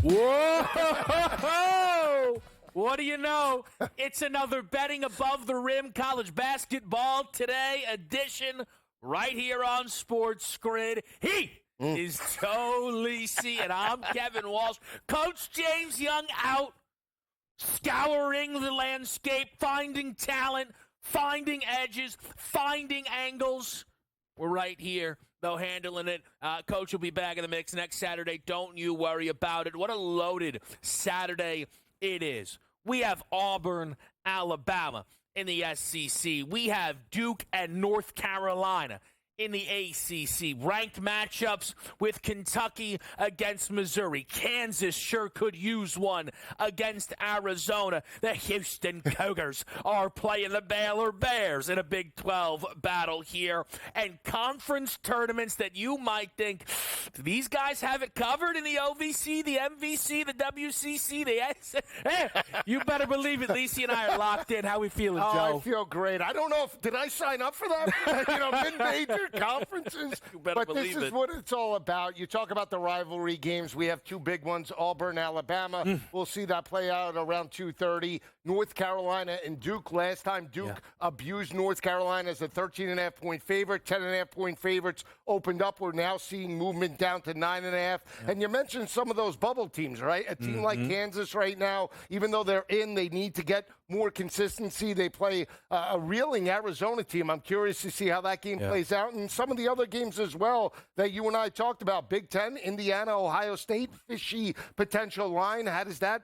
Whoa! What do you know? It's another Betting Above the Rim college basketball today edition right here on SportsGrid. He is Joe Lisi, and I'm Kevin Walsh. Coach James Young out, scouring the landscape, finding talent, finding edges, finding angles. We're right here, though, handling it. Coach will be back in the mix next Saturday. Don't you worry about it. What a loaded Saturday it is. We have Auburn, Alabama in the SEC. We have Duke and North Carolina in the ACC. Ranked matchups with Kentucky against Missouri. Kansas sure could use one against Arizona. The Houston Cougars are playing the Baylor Bears in a Big 12 battle here. And conference tournaments that you might think, do these guys have it covered in the OVC, the MVC, the WCC, the S? Hey, you better believe it. Lisi and I are locked in. How we feeling, Joe? I feel great. I don't know did I sign up for that? Mid-major conferences, but this is what it's all about. You talk about the rivalry games. We have two big ones, Auburn, Alabama. We'll see that play out around 2:30. North Carolina and Duke. Last time Duke abused North Carolina as a 13.5-point favorite. 10.5-point favorites opened up. We're now seeing movement down to 9.5. And you mentioned some of those bubble teams, right? A team like Kansas right now, even though they're in, they need to get more consistency. They play a reeling Arizona team. I'm curious to see how that game plays out. And some of the other games as well that you and I talked about. Big Ten, Indiana, Ohio State, fishy potential line. How does that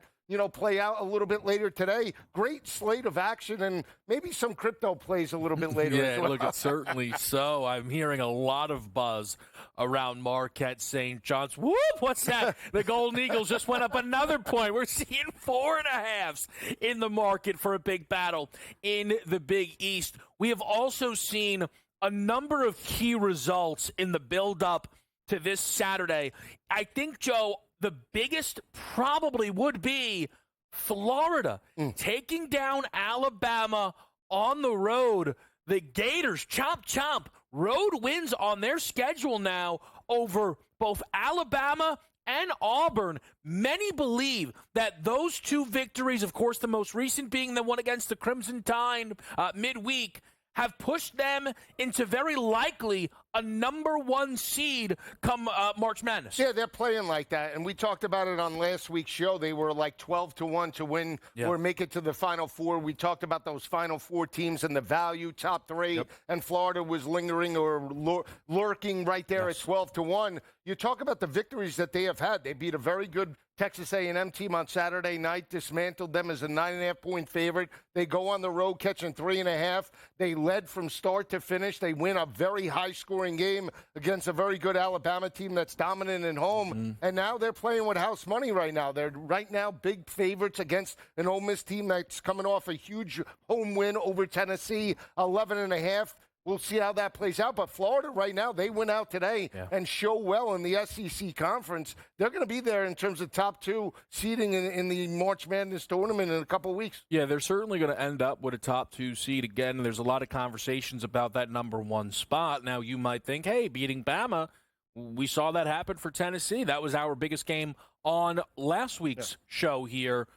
play out a little bit later today? Great slate of action and maybe some crypto plays a little bit later as well. Look, it's certainly so. I'm hearing a lot of buzz around Marquette, St. John's. Whoop, what's that? The Golden Eagles just went up another point. We're seeing 4.5s in the market for a big battle in the Big East. We have also seen a number of key results in the build-up to this Saturday. I think, Joe, the biggest probably would be Florida taking down Alabama on the road. The Gators, chomp, road wins on their schedule now over both Alabama and Auburn. Many believe that those two victories, of course, the most recent being the one against the Crimson Tide midweek, have pushed them into very likely a number one seed come March Madness. Yeah, they're playing like that. And we talked about it on last week's show. They were like 12-1 to win or make it to the Final Four. We talked about those Final Four teams and the value, top three. And Florida was lingering or lurking right there at 12-1. You talk about the victories that they have had. They beat a very good Texas A&M team on Saturday night, dismantled them as a 9.5-point favorite. They go on the road catching 3.5. They led from start to finish. They win a very high-scoring game against a very good Alabama team that's dominant at home. And now they're playing with house money right now. They're right now big favorites against an Ole Miss team that's coming off a huge home win over Tennessee, 11.5. We'll see how that plays out. But Florida right now, they went out today and show well in the SEC conference. They're going to be there in terms of top two seeding in the March Madness tournament in a couple of weeks. Yeah, they're certainly going to end up with a top two seed again. There's a lot of conversations about that number one spot. Now, you might think, hey, beating Bama, we saw that happen for Tennessee. That was our biggest game on last week's show here.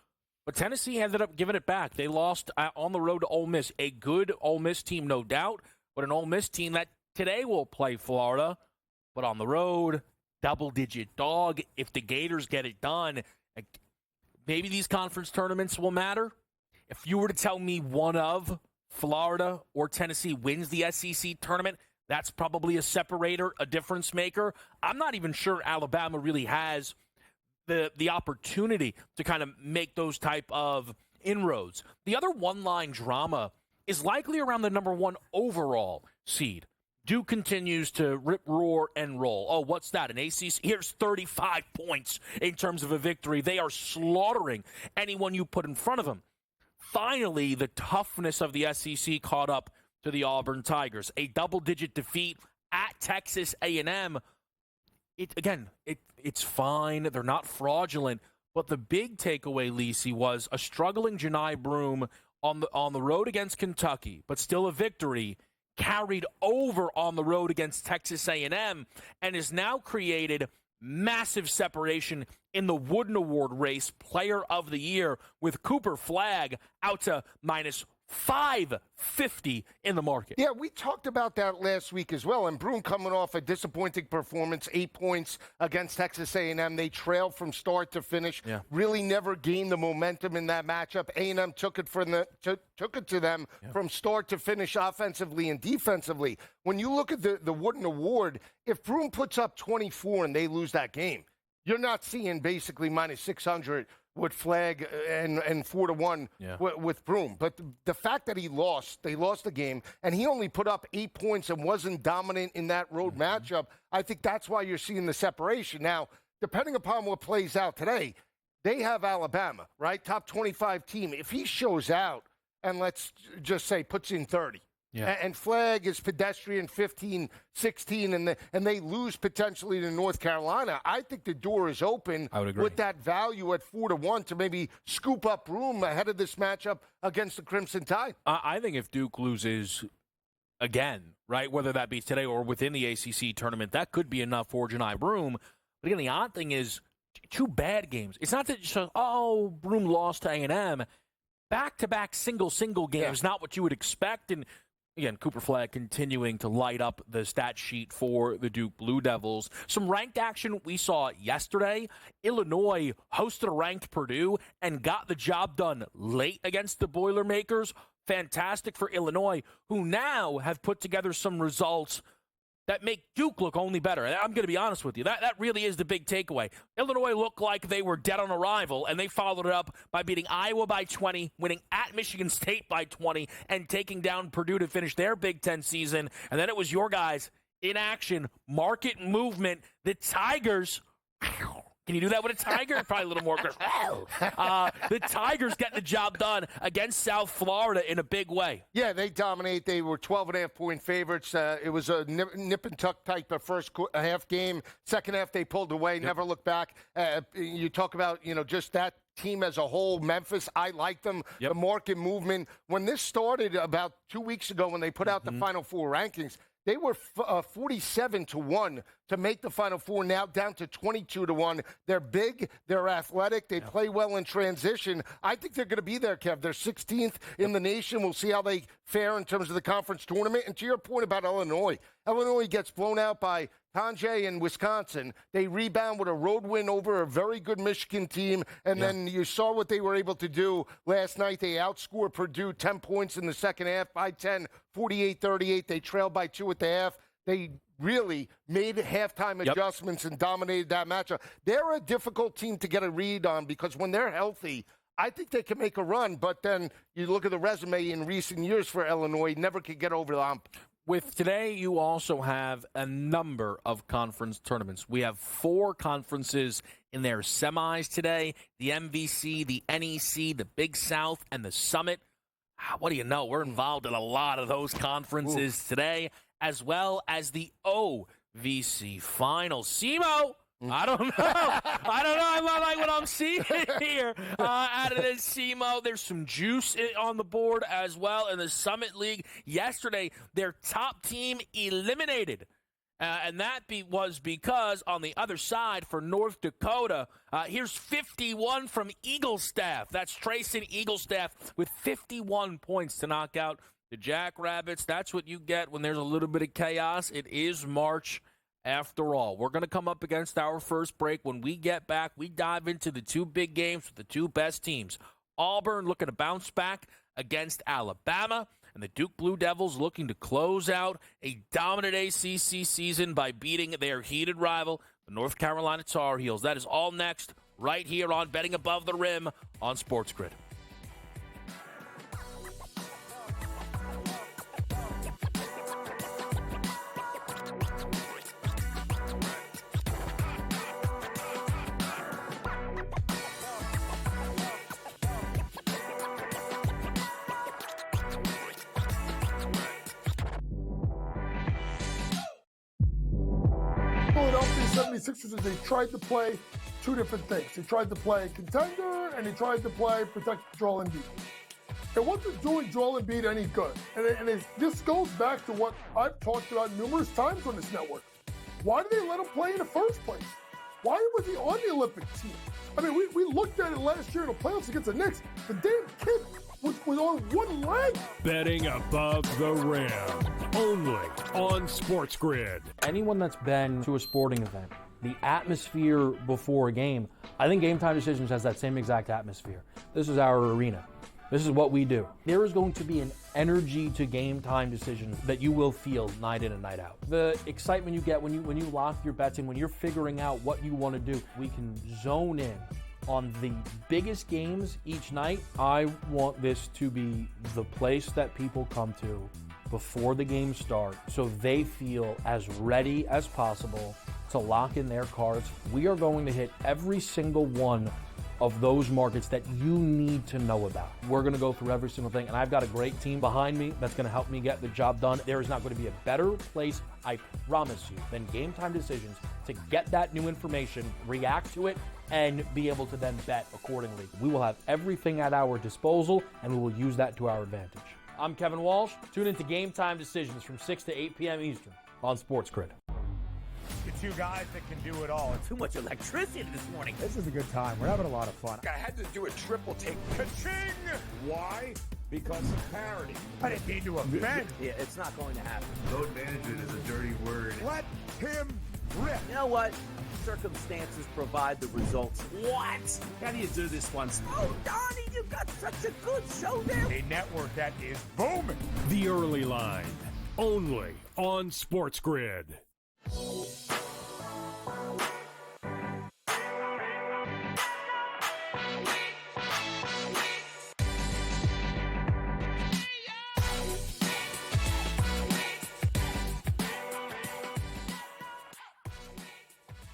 But Tennessee ended up giving it back. They lost on the road to Ole Miss, a good Ole Miss team, no doubt. But an Ole Miss team that today will play Florida, but on the road, double-digit dog. If the Gators get it done, maybe these conference tournaments will matter. If you were to tell me one of Florida or Tennessee wins the SEC tournament, that's probably a separator, a difference maker. I'm not even sure Alabama really has the opportunity to kind of make those type of inroads. The other one-line drama is likely around the number one overall seed. Duke continues to rip, roar, and roll. Oh, what's that? An ACC? Here's 35 points in terms of a victory. They are slaughtering anyone you put in front of them. Finally, the toughness of the SEC caught up to the Auburn Tigers. A double-digit defeat at Texas A&M. It's fine. They're not fraudulent. But the big takeaway, Lisi, was a struggling Janai Broome on the road against Kentucky, but still a victory, carried over on the road against Texas A&M, and has now created massive separation in the Wooden Award race, Player of the Year, with Cooper Flagg out to minus 550 in the market. Yeah, we talked about that last week as well. And Broome coming off a disappointing performance, 8 points against Texas A&M. They trailed from start to finish. Yeah. Really never gained the momentum in that matchup. A&M took it to them from start to finish, offensively and defensively. When you look at the Wooden Award, if Broome puts up 24 and they lose that game, you're not seeing basically minus 600 with Flagg and 4-1 with Broome. But the fact that they lost the game, and he only put up 8 points and wasn't dominant in that road matchup, I think that's why you're seeing the separation. Now, depending upon what plays out today, they have Alabama, right? Top 25 team. If he shows out and let's just say puts in 30, and Flagg is pedestrian 15, 16, and they lose potentially to North Carolina, I think the door is open with that value at 4-1 to maybe scoop up Broome ahead of this matchup against the Crimson Tide. I think if Duke loses again, right, whether that be today or within the ACC tournament, that could be enough for Johni Broome. But again, the odd thing is 2 bad games. It's not that Broome lost to A&M. Back-to-back single games, not what you would expect. And again, Cooper Flagg continuing to light up the stat sheet for the Duke Blue Devils. Some ranked action we saw yesterday. Illinois hosted a ranked Purdue and got the job done late against the Boilermakers. Fantastic for Illinois, who now have put together some results that make Duke look only better. And I'm going to be honest with you. That really is the big takeaway. Illinois looked like they were dead on arrival, and they followed it up by beating Iowa by 20, winning at Michigan State by 20, and taking down Purdue to finish their Big Ten season. And then it was your guys in action, market movement, the Tigers. Can you do that with a tiger? Probably a little more. The Tigers get the job done against South Florida in a big way. Yeah, they dominate. They were 12.5-point favorites. It was a nip and tuck type of first half game. Second half, they pulled away, never looked back. You talk about, just that team as a whole. Memphis, I like them. The market movement. When this started about 2 weeks ago when they put out the Final Four rankings, they were 47-1 to make the Final Four, now down to 22-1. They're big. They're athletic. They play well in transition. I think they're going to be there, Kev. They're 16th in the nation. We'll see how they fare in terms of the conference tournament. And to your point about Illinois gets blown out by Tanjay in Wisconsin. They rebound with a road win over a very good Michigan team. And then you saw what they were able to do last night. They outscored Purdue 10 points in the second half by 10, 48-38. They trailed by 2 at the half. They really made halftime adjustments and dominated that matchup. They're a difficult team to get a read on because when they're healthy, I think they can make a run. But then you look at the resume in recent years for Illinois, never could get over the hump. With today, you also have a number of conference tournaments. We have 4 conferences in their semis today, the MVC, the NEC, the Big South, and the Summit. What do you know? We're involved in a lot of those conferences today, as well as the OVC Finals. SEMO, I don't know. I might like what I'm seeing here out of this SEMO. There's some juice on the board as well in the Summit League. Yesterday, their top team eliminated. And that was because on the other side for North Dakota, here's 51 from Eaglestaff. That's Trayson Eaglestaff with 51 points to knock out the Jackrabbits. That's what you get when there's a little bit of chaos. It is March after all. We're going to come up against our first break. When we get back, we dive into the 2 big games with the 2 best teams. Auburn looking to bounce back against Alabama, and the Duke Blue Devils looking to close out a dominant ACC season by beating their heated rival, the North Carolina Tar Heels. That is all next, right here on Betting Above the Rim on SportsGrid. Philadelphia 76ers, they tried to play 2 different things. They tried to play contender, and they tried to play protect Joel Embiid. It wasn't doing Joel Embiid any good. And this goes back to what I've talked about numerous times on this network. Why did they let him play in the first place? Why was he on the Olympic team? I mean, we looked at it last year in the playoffs against the Knicks. The damn kid was on one leg. Betting above the rim. Only on SportsGrid. Anyone that's been to a sporting event, the atmosphere before a game, I think Game Time Decisions has that same exact atmosphere. This is our arena. This is what we do. There is going to be an energy to Game Time Decisions that you will feel night in and night out. The excitement you get when you lock your bets in, when you're figuring out what you want to do, we can zone in on the biggest games each night. I want this to be the place that people come to before the games start so they feel as ready as possible to lock in their cards. We are going to hit every single one of those markets that you need to know about. We're going to go through every single thing, and I've got a great team behind me that's going to help me get the job done. There is not going to be a better place, I promise you, than Game Time Decisions to get that new information, react to it, and be able to then bet accordingly. We will have everything at our disposal, and we will use that to our advantage. I'm Kevin Walsh. Tune into Game Time Decisions from 6 to 8 p.m. Eastern on SportsGrid. The two guys that can do it all. Too much electricity this morning. This is a good time. We're having a lot of fun. I had to do a triple take. Ka-ching! Why? Because of parity. I didn't mean to offend. Yeah, it's not going to happen. Load management is a dirty word. Let him rip. You know what? Circumstances provide the results. What? How do you do this once? Oh, Donnie, you got such a good show there. A network that is booming. The Early Line. Only on SportsGrid.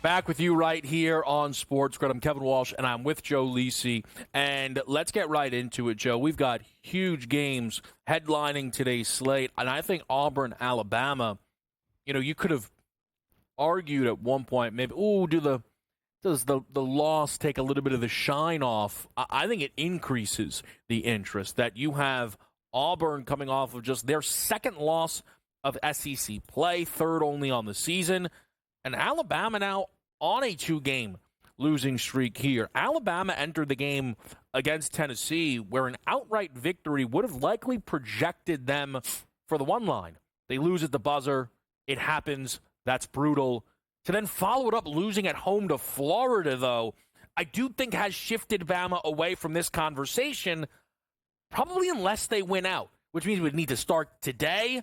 Back with you right here on SportsGrid. I'm Kevin Walsh, and I'm with Joe Lisi. And let's get right into it, Joe. We've got huge games headlining today's slate, and I think Auburn, Alabama, you could have argued at one point, maybe, does the loss take a little bit of the shine off? I think it increases the interest that you have Auburn coming off of just their second loss of SEC play, third only on the season, and Alabama now on a 2-game losing streak here. Alabama entered the game against Tennessee where an outright victory would have likely projected them for the one line. They lose at the buzzer. It happens. That's brutal. To then follow it up losing at home to Florida, though, I do think has shifted Bama away from this conversation, probably unless they win out, which means we'd need to start today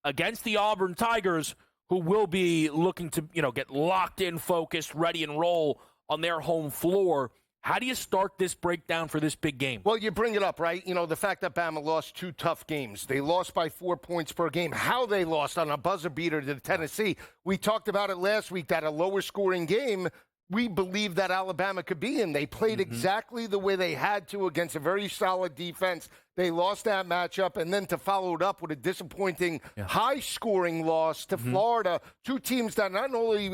against the Auburn Tigers, who will be looking to, get locked in, focused, ready and roll on their home floor. How do you start this breakdown for this big game? Well, you bring it up, right? The fact that Bama lost 2 tough games. They lost by 4 points per game. How they lost on a buzzer beater to Tennessee. We talked about it last week, that a lower scoring game we believe that Alabama could be in. They played exactly the way they had to against a very solid defense. They lost that matchup, and then to follow it up with a disappointing high-scoring loss to Florida, 2 teams that not only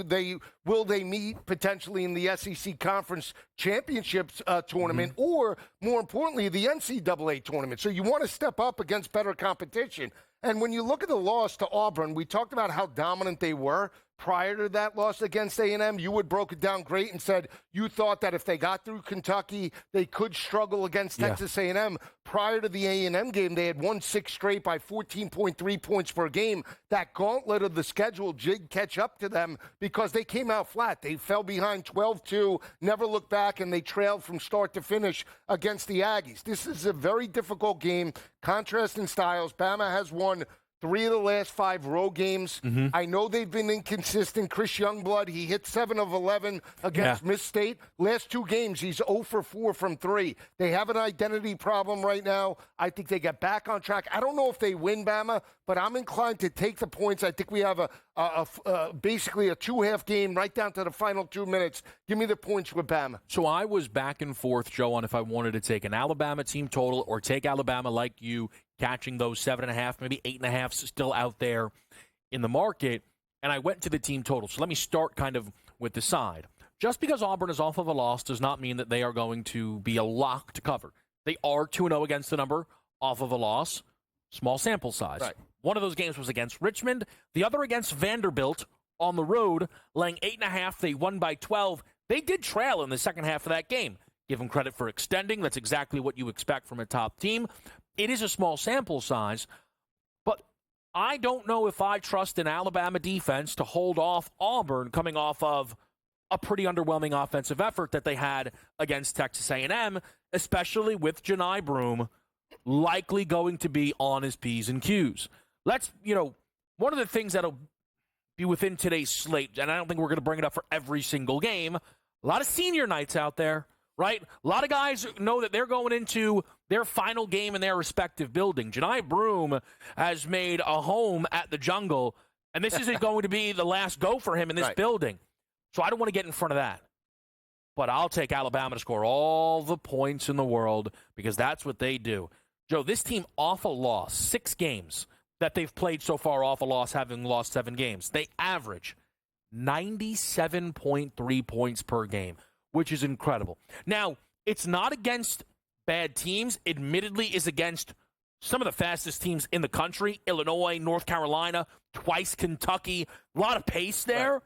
will they meet potentially in the SEC Conference Championships tournament, or more importantly, the NCAA tournament. So you want to step up against better competition. And when you look at the loss to Auburn, we talked about how dominant they were prior to that loss against A&M. You had broke it down great and said you thought that if they got through Kentucky, they could struggle against Texas A&M. Prior to the A&M game, they had won 6 straight by 14.3 points per game. That gauntlet of the schedule did catch up to them because they came out flat. They fell behind 12-2, never looked back, and they trailed from start to finish against the Aggies. This is a very difficult game. Contrast in styles. Bama has won 3 of the last 5 road games. I know they've been inconsistent. Chris Youngblood, he hit 7 of 11 against Miss State. Last 2 games, he's 0 for 4 from 3. They have an identity problem right now. I think they get back on track. I don't know if they win, Bama, but I'm inclined to take the points. I think we have basically a 2-half game right down to the final 2 minutes. Give me the points with Bama. So I was back and forth, Joe, on if I wanted to take an Alabama team total or take Alabama like you, catching those 7.5, maybe 8.5 still out there in the market, and I went to the team total. So let me start kind of with the side. Just because Auburn is off of a loss does not mean that they are going to be a lock to cover. They are 2-0 against the number off of a loss. Small sample size. Right. One of those games was against Richmond. The other against Vanderbilt on the road, laying 8.5. They won by 12. They did trail in the second half of that game. Give them credit for extending. That's exactly what you expect from a top team. It is a small sample size, but I don't know if I trust an Alabama defense to hold off Auburn coming off of a pretty underwhelming offensive effort that they had against Texas A&M, especially with Johni Broome likely going to be on his P's and Q's. One of the things that'll be within today's slate, and I don't think we're going to bring it up for every single game, a lot of senior nights out there, right? A lot of guys know that they're going into their final game in their respective building. Johni Broome has made a home at the Jungle, and this isn't going to be the last go for him in this building. So I don't want to get in front of that. But I'll take Alabama to score all the points in the world because that's what they do. Joe, this team off a loss, 6 games that they've played so far off a loss, having lost 7 games. They average 97.3 points per game, which is incredible. Now, it's not against bad teams. Admittedly, is against some of the fastest teams in the country, Illinois, North Carolina, twice Kentucky. A lot of pace there. Right.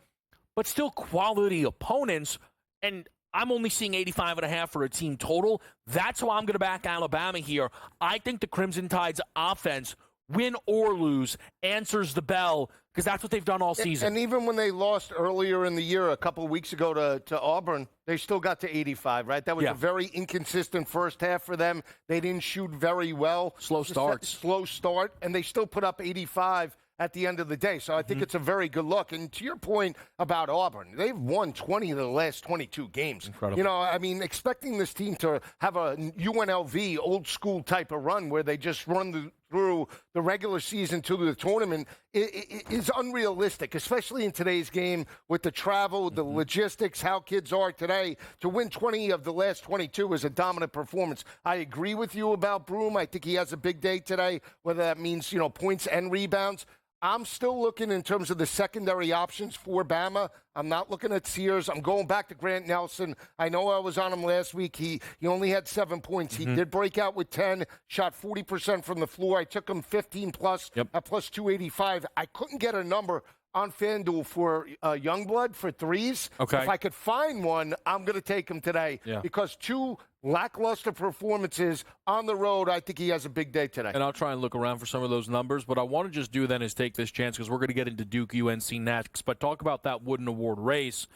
But still quality opponents, and I'm only seeing 85.5 for a team total. That's why I'm going to back Alabama here. I think the Crimson Tide's offense, win or lose, answers the bell because that's what they've done all season. And even when they lost earlier in the year, a couple of weeks ago to Auburn, they still got to 85, right? That was a very inconsistent first half for them. They didn't shoot very well. Slow start, and they still put up 85 at the end of the day. So I think it's a very good look. And to your point about Auburn, they've won 20 of the last 22 games. Incredible. Expecting this team to have a UNLV old school type of run where they just run through the regular season to the tournament is unrealistic, especially in today's game with the travel, the logistics, how kids are today. To win 20 of the last 22 is a dominant performance. I agree with you about Broome. I think he has a big day today, whether that means, points and rebounds. I'm still looking in terms of the secondary options for Bama. I'm not looking at Sears. I'm going back to Grant Nelson. I know I was on him last week. He only had 7 points. He did break out with 10, shot 40% from the floor. I took him 15-plus at plus 285. I couldn't get a number on FanDuel for Youngblood for threes. Okay. If I could find one, I'm going to take him today because 2 lackluster performances on the road. I think he has a big day today. And I'll try and look around for some of those numbers. What I want to just do then is take this chance because we're going to get into Duke UNC next. But talk about that Wooden Award race.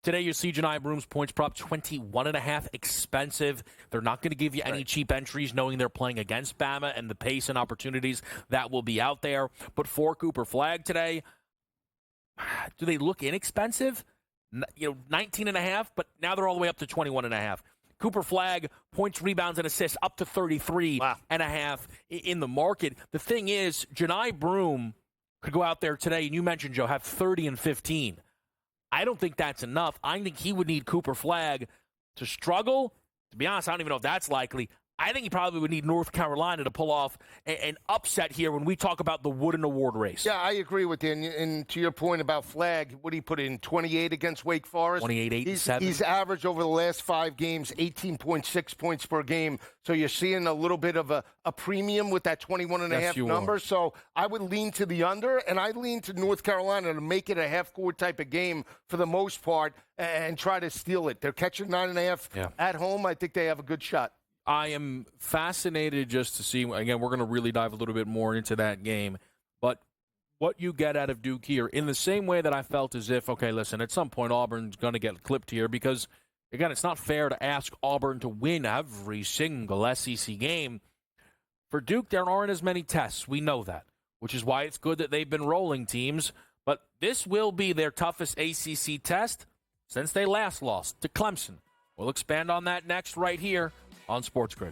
Today you see Johni Broome's points prop 21.5, expensive. They're not going to give you any cheap entries knowing they're playing against Bama and the pace and opportunities that will be out there. But for Cooper Flagg today, do they look inexpensive? 19.5, but now they're all the way up to 21.5. Cooper Flagg, points, rebounds, and assists up to 33.5 in the market. The thing is, Johni Broome could go out there today, and you mentioned, Joe, have 30 and 15. I don't think that's enough. I think he would need Cooper Flagg to struggle. To be honest, I don't even know if that's likely. I think he probably would need North Carolina to pull off an upset here when we talk about the Wooden Award race. Yeah, I agree with you. And to your point about Flagg, what did he put in, 28 against Wake Forest? 28, 8, 7. He's averaged over the last 5 games 18.6 points per game. So you're seeing a little bit of a premium with that 21.5 number. So I would lean to the under, and I lean to North Carolina to make it a half-court type of game for the most part and try to steal it. They're catching 9.5 at home. I think they have a good shot. I am fascinated just to see, again, we're going to really dive a little bit more into that game, but what you get out of Duke here in the same way that I felt as if, okay, listen, at some point Auburn's going to get clipped here because, again, it's not fair to ask Auburn to win every single SEC game. For Duke, there aren't as many tests. We know that, which is why it's good that they've been rolling teams, but this will be their toughest ACC test since they last lost to Clemson. We'll expand on that next right here on SportsGrid.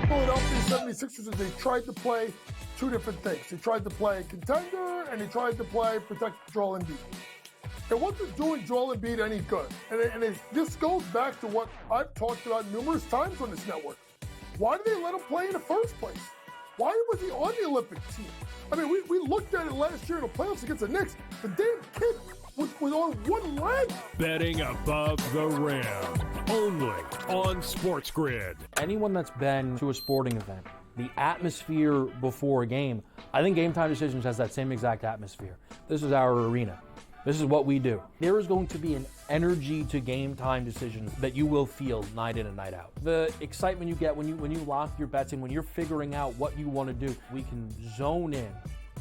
Philadelphia 76ers, they tried to play 2 different things. They tried to play contender, and they tried to play protect Joel Embiid. It wasn't doing Joel Embiid any good. And this goes back to what I've talked about numerous times on this network. Why did they let him play in the first place? Why was he on the Olympic team? I mean, we looked at it last year in the playoffs against the Knicks. The damn kid was on one leg. Betting above the rim. Only on SportsGrid. Anyone that's been to a sporting event, the atmosphere before a game, I think Game Time Decisions has that same exact atmosphere. This is our arena. This is what we do. There is going to be an energy to Game Time Decisions that you will feel night in and night out. The excitement you get when you lock your bets in, when you're figuring out what you want to do, we can zone in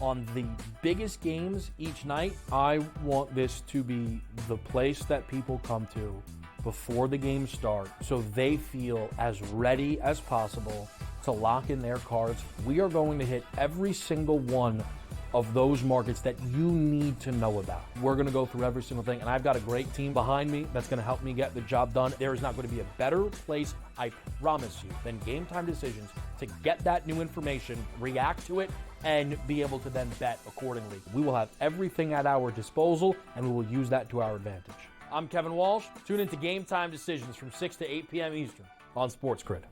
on the biggest games each night. I want this to be the place that people come to before the games start so they feel as ready as possible to lock in their cards. We are going to hit every single one of those markets that you need to know about. We're going to go through every single thing, and I've got a great team behind me that's going to help me get the job done. There is not going to be a better place, I promise you, than Game Time Decisions to get that new information, react to it, and be able to then bet accordingly. We will have everything at our disposal, and we will use that to our advantage. I'm Kevin Walsh. Tune into Game Time Decisions from 6 to 8 p.m. Eastern on SportsGrid.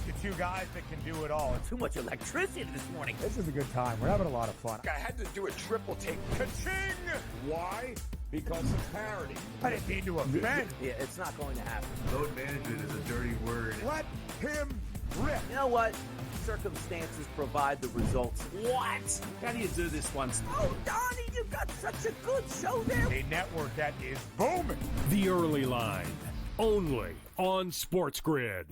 The two guys that can do it all. Too much electricity this morning. This is a good time. We're having a lot of fun. I had to do a triple take. Ka-ching! Why? Because of parity. I didn't mean to offend. Yeah, it's not going to happen. Load management is a dirty word. Let him rip. You know what? Circumstances provide the results. What? How do you do this one? Oh, Donnie, you got such a good show there. A network that is booming. The Early Line. Only on SportsGrid.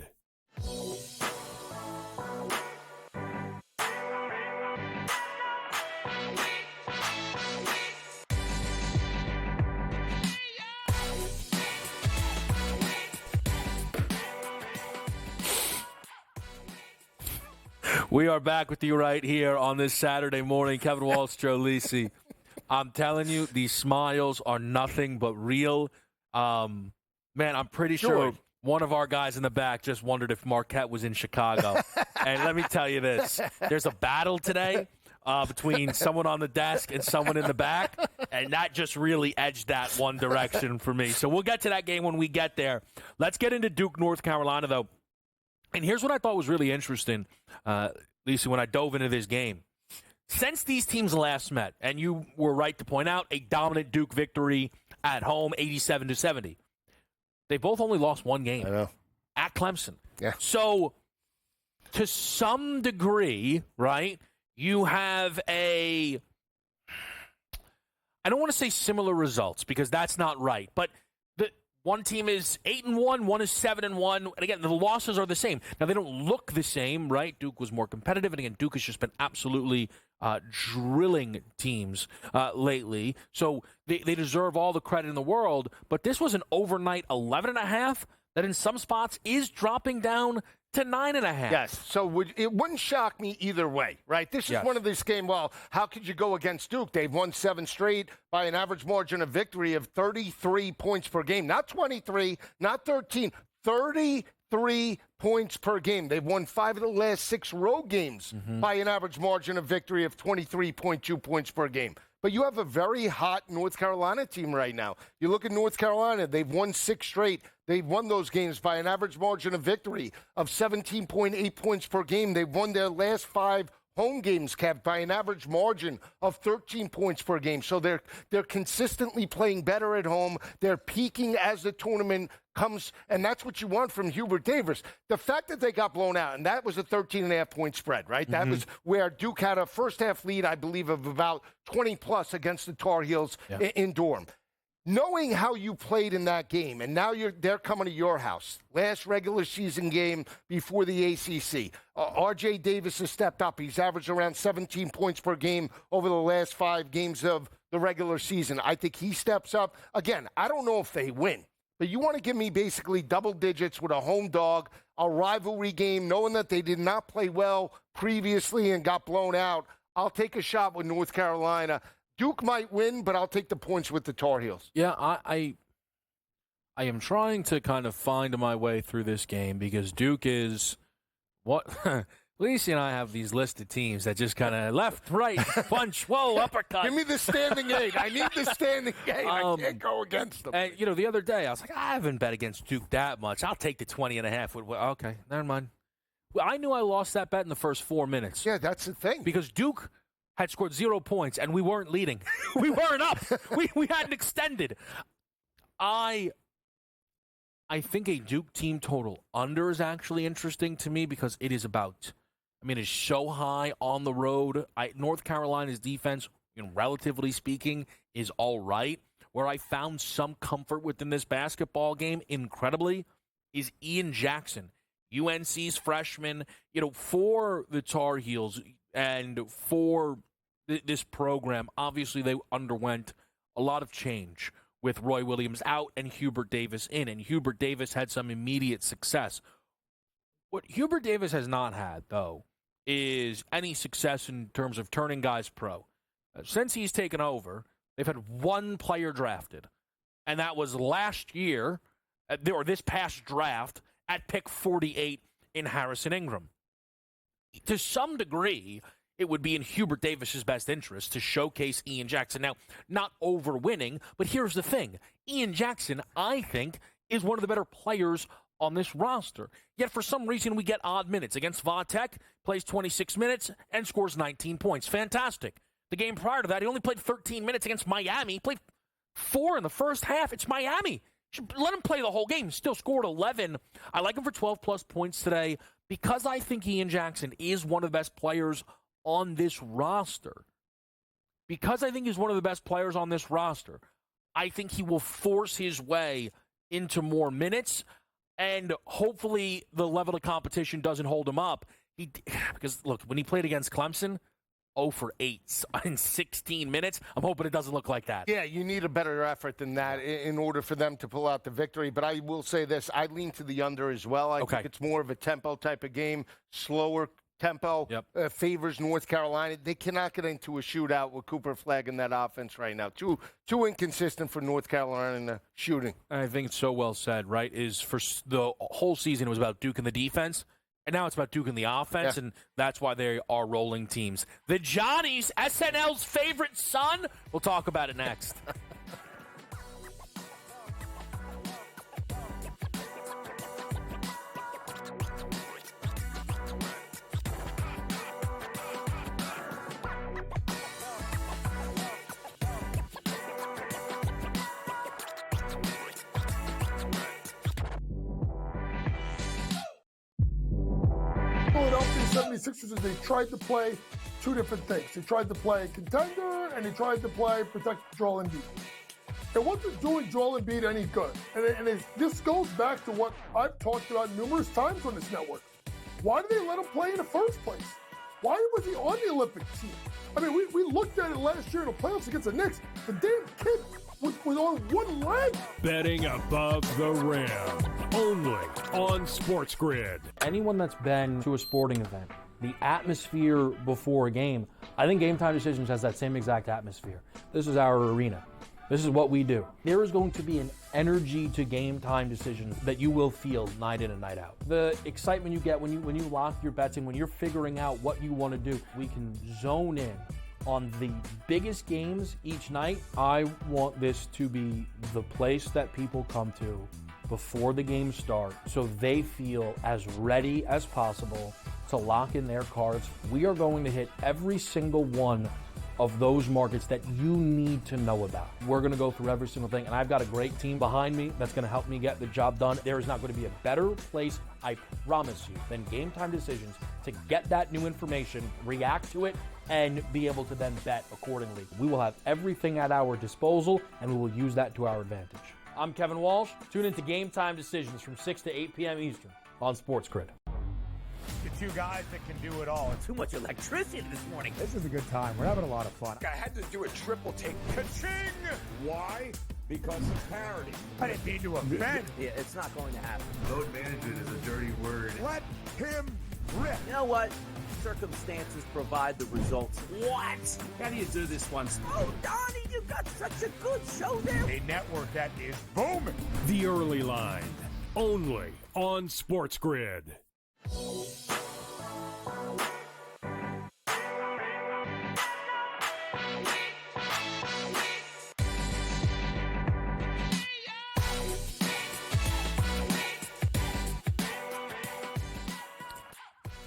We are back with you right here on this Saturday morning. Kevin Walsh, Joe Lisi. I'm telling you, these smiles are nothing but real. Man, I'm pretty sure one of our guys in the back just wondered if Marquette was in Chicago. And let me tell you this. There's a battle today between someone on the desk and someone in the back, and that just really edged that one direction for me. So we'll get to that game when we get there. Let's get into Duke, North Carolina, though. And here's what I thought was really interesting, Lisa, when I dove into this game. Since these teams last met, and you were right to point out, a dominant Duke victory at home, 87-70. They both only lost one game. I know. At Clemson. Yeah. So, to some degree, right, you have I don't want to say similar results because that's not right, but one team is 8-1, one is 7-1, and again, the losses are the same. Now, they don't look the same, right? Duke was more competitive, and again, Duke has just been absolutely drilling teams lately. So they deserve all the credit in the world, but this was an overnight 11.5 that in some spots is dropping down to 9.5. Yes, so it wouldn't shock me either way, right? This is one of these games, well, how could you go against Duke? They've won 7 straight by an average margin of victory of 33 points per game. Not 23, not 13, 33 points per game. They've won 5 of the last 6 road games by an average margin of victory of 23.2 points per game. But you have a very hot North Carolina team right now. You look at North Carolina, they've won 6 straight. They've won those games by an average margin of victory of 17.8 points per game. They've won their last 5 home games, Kev, by an average margin of 13 points per game. So they're consistently playing better at home. They're peaking as the tournament comes, and that's what you want from Hubert Davis. The fact that they got blown out, and that was a 13.5-point spread, right? That was where Duke had a first-half lead, I believe, of about 20-plus against the Tar Heels in Durham. Knowing how you played in that game, and now they're coming to your house. Last regular season game before the ACC. R.J. Davis has stepped up. He's averaged around 17 points per game over the last 5 games of the regular season. I think he steps up. Again, I don't know if they win, but you want to give me basically double digits with a home dog, a rivalry game, knowing that they did not play well previously and got blown out. I'll take a shot with North Carolina. Duke might win, but I'll take the points with the Tar Heels. Yeah, I am trying to kind of find my way through this game because Duke is what Lisi and I have these listed teams that just kind of left, right, punch, whoa, uppercut. Give me the standing 8. I need the standing 8. I can't go against them. And, the other day I was like, I haven't bet against Duke that much. I'll take the 20.5. Okay, never mind. I knew I lost that bet in the first 4 minutes. Yeah, that's the thing. Because Duke had scored 0 points, and we weren't leading. We weren't up. We hadn't extended. I think a Duke team total under is actually interesting to me because it is about, it's so high on the road. North Carolina's defense, relatively speaking, is all right. Where I found some comfort within this basketball game, incredibly, is Ian Jackson, UNC's freshman. For the Tar Heels and for this program, obviously they underwent a lot of change with Roy Williams out and Hubert Davis in, and Hubert Davis had some immediate success. What Hubert Davis has not had, though, is any success in terms of turning guys pro. Since he's taken over, they've had one player drafted, and that was last year, or this past draft, at pick 48 in Harrison Ingram. To some degree, it would be in Hubert Davis's best interest to showcase Ian Jackson. Now, not over winning, but here's the thing. Ian Jackson, I think, is one of the better players on this roster. Yet for some reason, we get odd minutes. Against Vatek, plays 26 minutes and scores 19 points. Fantastic. The game prior to that, he only played 13 minutes against Miami. He played 4 in the first half. It's Miami. Let him play the whole game. Still scored 11. I like him for 12-plus points today because I think Ian Jackson is one of the best players on this roster. Because I think he's one of the best players on this roster, I think he will force his way into more minutes, and hopefully the level of competition doesn't hold him up. Because, look, when he played against Clemson, 0 for 8 in 16 minutes. I'm hoping it doesn't look like that. Yeah, you need a better effort than that in order for them to pull out the victory. But I will say this, I lean to the under as well. I think it's more of a tempo type of game, slower tempo, favors North Carolina. They cannot get into a shootout with Cooper Flagg in that offense right now. Too inconsistent for North Carolina in the shooting. I think it's so well said, right, is for the whole season it was about Duke and the defense. And now it's about Duke and the offense, and that's why they are rolling teams. The Johnnies, SNL's favorite son. We'll talk about it next. Philadelphia 76ers, they tried to play two different things. They tried to play contender, and they tried to play protect Joel Embiid. It wasn't doing Joel Embiid any good. And this goes back to what I've talked about numerous times on this network. Why did they let him play in the first place? Why was he on the Olympic team? I mean, we looked at it last year in the playoffs against the Knicks. The damn kid was on one leg. Betting above the rim. Only on SportsGrid. Anyone that's been to a sporting event, the atmosphere before a game, I think Game Time Decisions has that same exact atmosphere. This is our arena. This is what we do. There is going to be an energy to Game Time Decisions that you will feel night in and night out. The excitement you get when you lock your bets in, when you're figuring out what you want to do, we can zone in on the biggest games each night. I want this to be the place that people come to before the games start so they feel as ready as possible to lock in their cards. We are going to hit every single one of those markets that you need to know about. We're going to go through every single thing, and I've got a great team behind me that's going to help me get the job done. There is not going to be a better place, I promise you, than Game Time Decisions to get that new information, react to it, and be able to then bet accordingly. We will have everything at our disposal, and we will use that to our advantage. I'm Kevin Walsh. Tune into Game Time Decisions from 6 to 8 p.m. Eastern on SportsGrid. The two guys that can do it all. Too much electricity this morning. This is a good time. We're having a lot of fun. I had to do a triple take. Ka-ching! Why? Because of parity. I didn't mean to offend. Yeah, it's not going to happen. Load management is a dirty word. Let him rip. You know what? Circumstances provide the results. What? How do you do this one? Oh, Donnie, you got such a good show there. A network that is booming. The Early Line. Only on SportsGrid.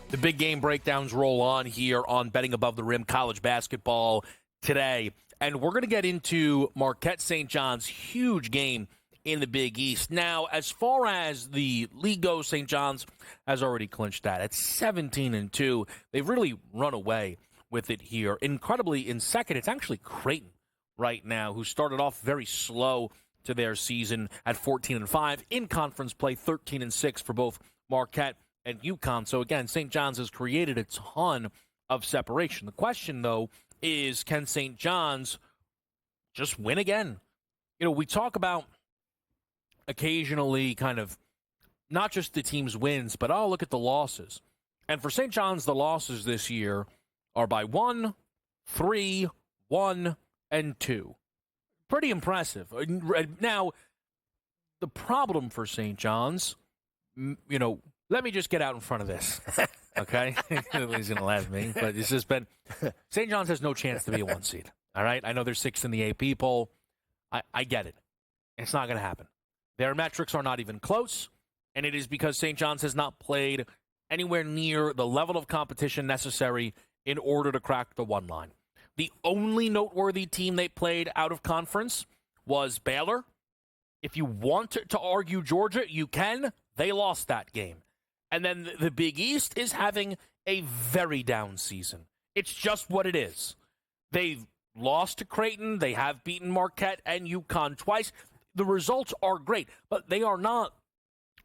The big game breakdowns roll on here on Betting Above the Rim college basketball today. And we're going to get into Marquette St. John's huge game in the Big East. Now, as far as the league goes, St. John's has already clinched that. At 17-2, they've really run away with it here. Incredibly, in second, it's actually Creighton right now, who started off very slow to their season at 14-5. In conference play, 13-6 for both Marquette and UConn. So, again, St. John's has created a ton of separation. The question, though, is can St. John's just win again? You know, we talk about occasionally kind of not just the team's wins, but look at the losses. And for St. John's, the losses this year are by 1, 3, 1, and 2. Pretty impressive. Now, the problem for St. John's, you know, let me just get out in front of this, okay? He's going to laugh at me, but it's just been St. John's has no chance to be a 1 seed, all right? I know they're 6th in the AP poll. I get it. It's not going to happen. Their metrics are not even close, and it is because St. John's has not played anywhere near the level of competition necessary in order to crack the 1 line. The only noteworthy team they played out of conference was Baylor. If you want to argue Georgia, you can. They lost that game. And then the Big East is having a very down season. It's just what it is. They've lost to Creighton. They have beaten Marquette and UConn twice. The results are great, but they are not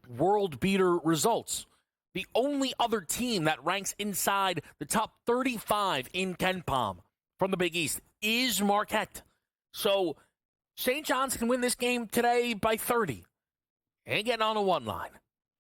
world beater results. The only other team that ranks inside the top 35 in KenPom from the Big East is Marquette. So St. John's can win this game today by 30. Ain't getting on the 1 line.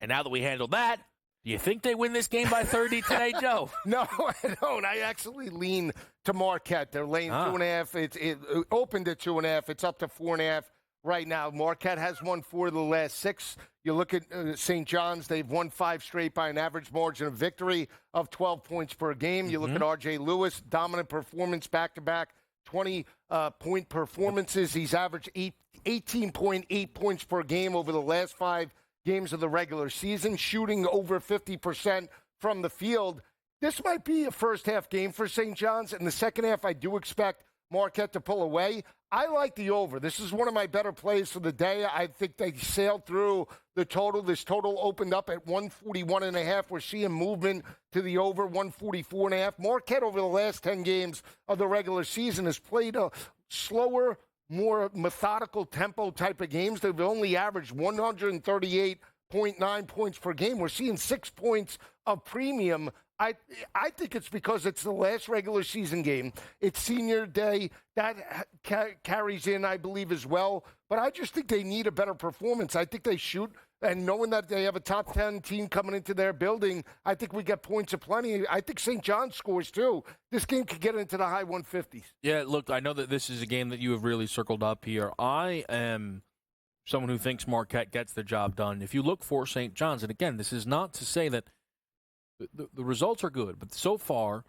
And now that we handled that, do you think they win this game by 30 today, Joe? No, I don't. I actually lean to Marquette. They're laying 2.5. It opened at 2.5. It's up to 4.5 right now. Marquette has won 4 of the last 6. You look at St. John's, they've won 5 straight by an average margin of victory of 12 points per game. You look at R.J. Lewis, dominant performance back-to-back, 20-point performances. He's averaged 18.8 points per game over the last 5 games of the regular season, shooting over 50% from the field. This might be a first-half game for St. John's. In the second half, I do expect Marquette to pull away. I like the over. This is one of my better plays for the day. I think they sailed through the total. This total opened up at 141.5. We're seeing movement to the over, 144.5. Marquette over the last 10 games of the regular season has played a slower, more methodical tempo type of games. They've only averaged 138.9 points per game. We're seeing 6 points of premium. I think it's because it's the last regular season game. It's senior day. That carries in, I believe, as well. But I just think they need a better performance. I think they shoot, and knowing that they have a top 10 team coming into their building, I think we get points aplenty. I think St. John scores, too. This game could get into the high 150s. Yeah, look, I know that this is a game that you have really circled up here. I am someone who thinks Marquette gets the job done. If you look for St. John's, and again, this is not to say that the results are good, but so far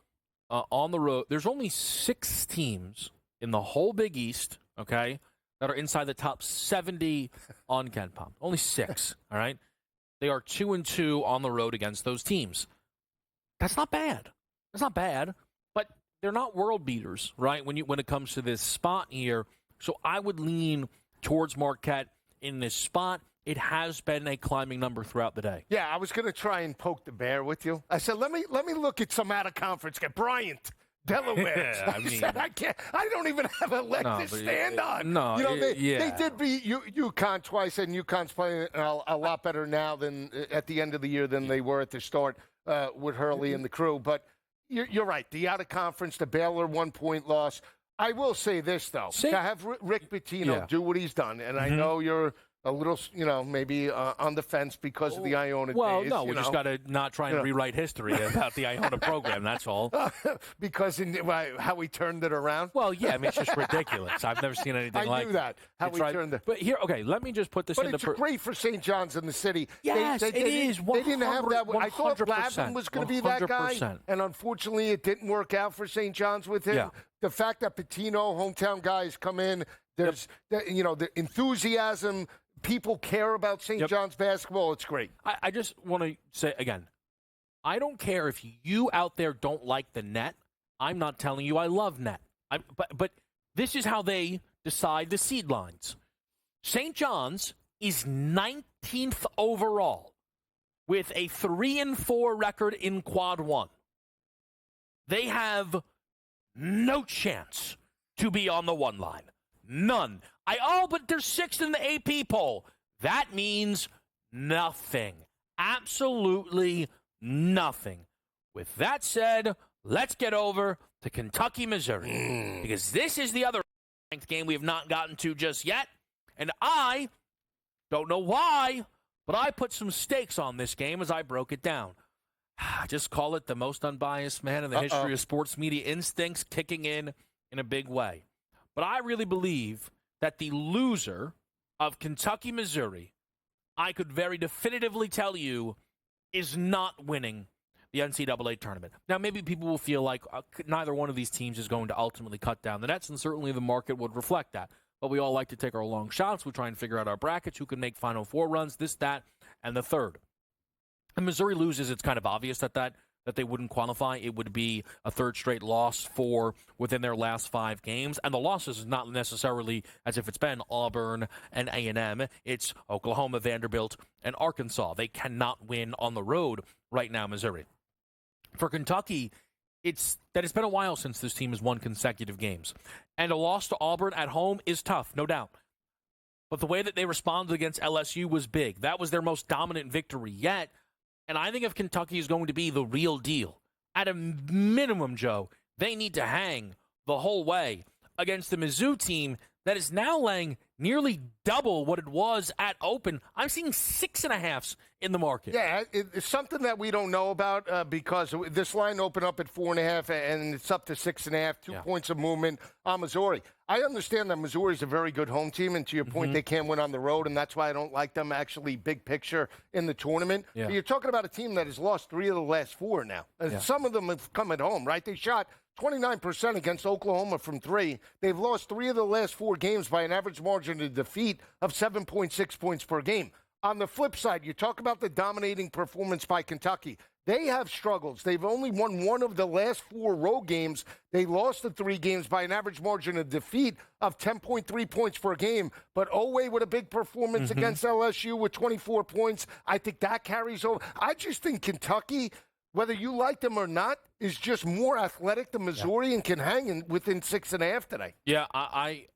on the road, there's only 6 teams in the whole Big East, okay, that are inside the top 70 on KenPom. Only 6, all right? They are 2-2 on the road against those teams. That's not bad. That's not bad, but they're not world beaters, right, when it comes to this spot here. So I would lean towards Marquette in this spot. It has been a climbing number throughout the day. Yeah, I was going to try and poke the bear with you. I said, let me look at some out-of-conference. Get Bryant, Delaware. Yeah, I said, I can't. I don't even have a leg to stand on. No, you know, they did beat UConn twice, and UConn's playing a lot better now than at the end of the year than they were at the start with Hurley and the crew. But you're right. The out-of-conference, the Baylor 1-point loss. I will say this, though. To have Rick Pitino do what he's done, and I know you're a little, maybe on the fence because of the Iona days. Well, no, we just got to not try and rewrite history about the Iona program, that's all. Because how we turned it around? Well, yeah, I mean, it's just ridiculous. I've never seen anything like I knew that, how we turned it. But here, okay, let me just put this but into... But it's great for St. John's in the city. Yes, it is. They didn't have that. 100%, I thought Lavin was going to be that guy, and unfortunately it didn't work out for St. John's with him. Yeah. The fact that Pitino, hometown guys, come in, there's the enthusiasm. People care about St. John's basketball. It's great. I just want to say, again, I don't care if you out there don't like the net. I'm not telling you I love net. But this is how they decide the seed lines. St. John's is 19th overall with a 3-4 record in quad one. They have no chance to be on the one line. None. But they're 6th in the AP poll. That means nothing. Absolutely nothing. With that said, let's get over to Kentucky, Missouri. Because this is the other ranked game we have not gotten to just yet. And I don't know why, but I put some stakes on this game as I broke it down. Just call it the most unbiased man in the history of sports media, instincts kicking in a big way. But I really believe that the loser of Kentucky, Missouri, I could very definitively tell you, is not winning the NCAA tournament. Now, maybe people will feel like neither one of these teams is going to ultimately cut down the nets, and certainly the market would reflect that. But we all like to take our long shots. We try and figure out our brackets, who can make Final Four runs, this, that, and the third. And Missouri loses, it's kind of obvious that they wouldn't qualify. It would be a third straight loss within their last 5 games. And the losses is not necessarily as if it's been Auburn and A&M. It's Oklahoma, Vanderbilt, and Arkansas. They cannot win on the road right now, Missouri. For Kentucky, it's been a while since this team has won consecutive games. And a loss to Auburn at home is tough, no doubt. But the way that they responded against LSU was big. That was their most dominant victory yet. And I think if Kentucky is going to be the real deal, at a minimum, Joe, they need to hang the whole way against the Mizzou team that is now laying nearly double what it was at open. I'm seeing 6.5s in the market. Yeah, it's something that we don't know about because this line opened up at 4.5 and it's up to 6.5, 2 points of movement on Missouri. I understand that Missouri is a very good home team, and to your point, they can't win on the road, and that's why I don't like them actually big picture in the tournament. Yeah. But you're talking about a team that has lost 3 of the last 4 now. And some of them have come at home, right? They shot 29% against Oklahoma from 3. They've lost 3 of the last 4 games by an average margin of defeat of 7.6 points per game. On the flip side, you talk about the dominating performance by Kentucky. They have struggles. They've only won 1 of the last 4 road games. They lost the 3 games by an average margin of defeat of 10.3 points per game. But Oweh with a big performance against LSU with 24 points. I think that carries over. I just think Kentucky, whether you like them or not, is just more athletic than Missouri and can hang within 6.5 today. Yeah, I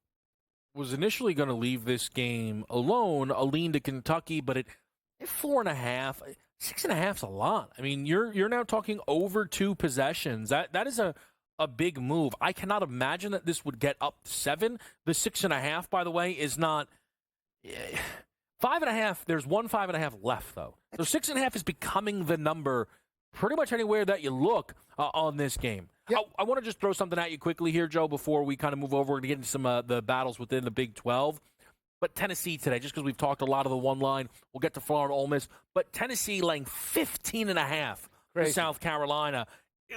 was initially going to leave this game alone, a lean to Kentucky, but at 4.5, 6.5 is a lot. I mean, you're now talking over 2 possessions. That is a big move. I cannot imagine that this would get up to 7. The 6.5, by the way, is not 5.5. There's 5.5 left, though. So 6.5 is becoming the number pretty much anywhere that you look on this game. Yep. I want to just throw something at you quickly here, Joe, before we kind of move over and get into some the battles within the Big 12. But Tennessee today, just because we've talked a lot of the one line, we'll get to Florida Ole Miss. But Tennessee laying 15.5 to South Carolina.